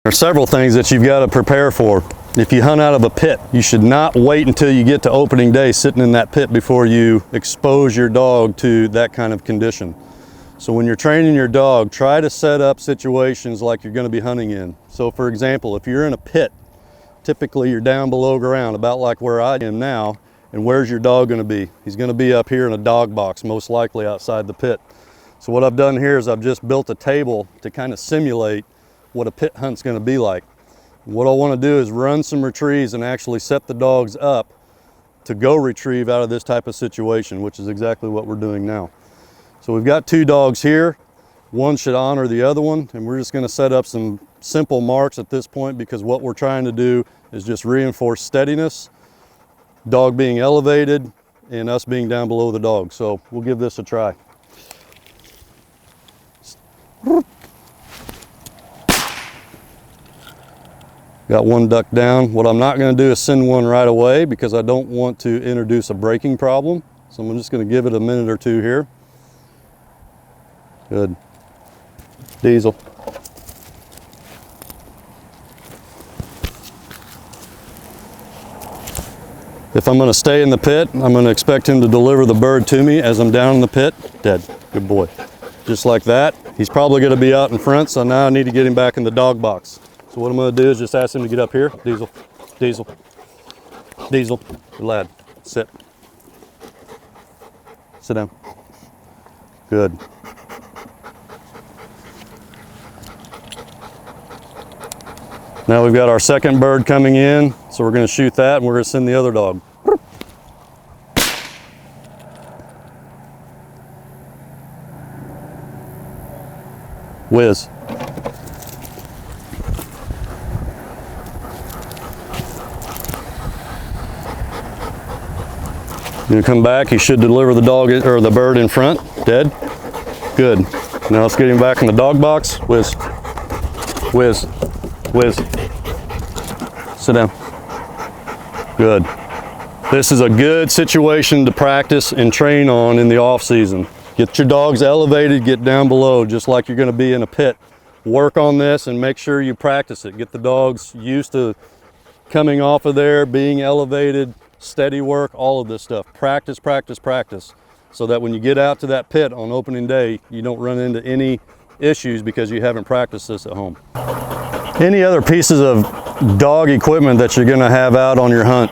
There are several things that you've got to prepare for. If you hunt out of a pit, you should not wait until you get to opening day sitting in that pit before you expose your dog to that kind of condition. So when you're training your dog, try to set up situations like you're going to be hunting in. So for example, if you're in a pit, typically you're down below ground, about like where I am now, and where's your dog going to be? He's going to be up here in a dog box, most likely outside the pit. So what I've done here is I've just built a table to kind of simulate what a pit hunt's going to be like. What I want to do is run some retrieves and actually set the dogs up to go retrieve out of this type of situation, which is exactly what we're doing now. So we've got two dogs here. One should honor the other one, and we're just going to set up some simple marks at this point because what we're trying to do is just reinforce steadiness, dog being elevated, and us being down below the dog. So we'll give this a try. Got one duck down. What I'm not going to do is send one right away because I don't want to introduce a braking problem. So I'm just going to give it a minute or two here. Good. Diesel. If I'm going to stay in the pit, I'm going to expect him to deliver the bird to me as I'm down in the pit. Dead. Good boy. Just like that. He's probably going to be out in front, so now I need to get him back in the dog box. So what I'm going to do is just ask him to get up here. Diesel, Diesel, Diesel. Good lad. Sit. Sit down. Good. Now we've got our second bird coming in, so we're going to shoot that and we're going to send the other dog. Whiz. You come back, he should deliver the dog or the bird in front. Dead. Good. Now let's get him back in the dog box. Whiz. Whiz. Whiz. Sit down. Good. This is a good situation to practice and train on in the off season. Get your dogs elevated, get down below just like you're going to be in a pit. Work on this and make sure you practice it. Get the dogs used to coming off of there, being elevated, steady work, all of this stuff. Practice, practice, practice, so that when you get out to that pit on opening day, you don't run into any issues because you haven't practiced this at home. Any other pieces of dog equipment that you're going to have out on your hunt,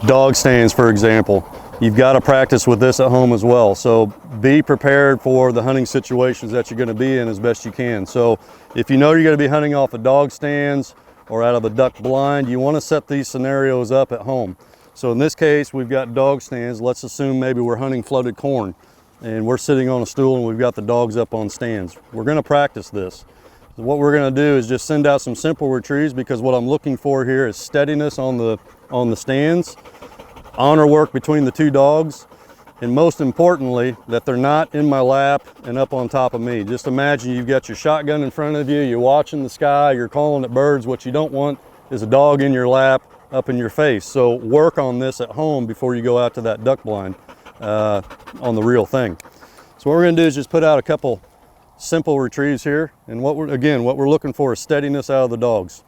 dog stands for example, you've got to practice with this at home as well. So be prepared for the hunting situations that you're going to be in as best you can. So if you know you're going to be hunting off of dog stands or out of a duck blind, you want to set these scenarios up at home. So in this case, we've got dog stands. Let's assume maybe we're hunting flooded corn and we're sitting on a stool and we've got the dogs up on stands. We're going to practice this. So what we're going to do is just send out some simple retrieves because what I'm looking for here is steadiness on the stands, honor work between the two dogs, and most importantly, that they're not in my lap and up on top of me. Just imagine you've got your shotgun in front of you, you're watching the sky, you're calling at birds. What you don't want is a dog in your lap up in your face. So work on this at home before you go out to that duck blind on the real thing. So what we're going to do is just put out a couple simple retrieves here, and what we're looking for is steadiness out of the dogs.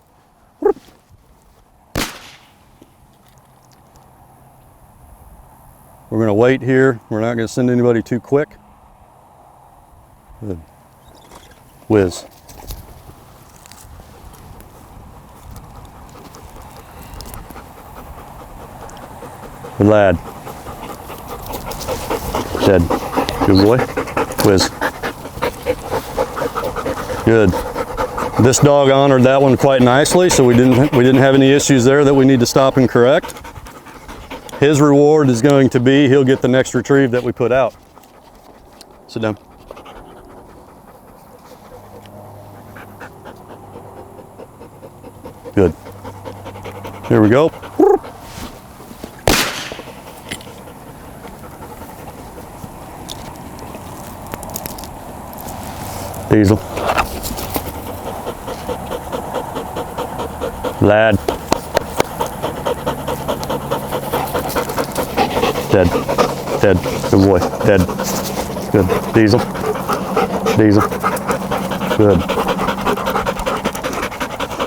We're going to wait here. We're not going to send anybody too quick. Good. Whiz. Good lad. Dead. Good boy. Whiz. Good. This dog honored that one quite nicely, so we didn't have any issues there that we need to stop and correct. His reward is going to be he'll get the next retrieve that we put out. Sit down. Good. Here we go. Diesel. Lad. Dead. Dead. Good boy. Dead. Good. Diesel. Diesel. Good.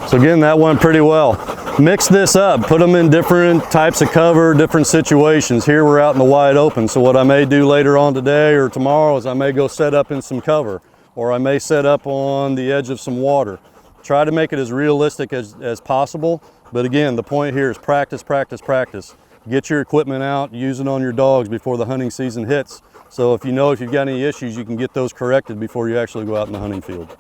So again, that went pretty well. Mix this up, put them in different types of cover, different situations. Here we're out in the wide open, so what I may do later on today or tomorrow is I may go set up in some cover, or I may set up on the edge of some water. Try to make it as realistic as possible, but again, the point here is practice, practice, practice. Get your equipment out, use it on your dogs before the hunting season hits. So if you've got any issues, you can get those corrected before you actually go out in the hunting field.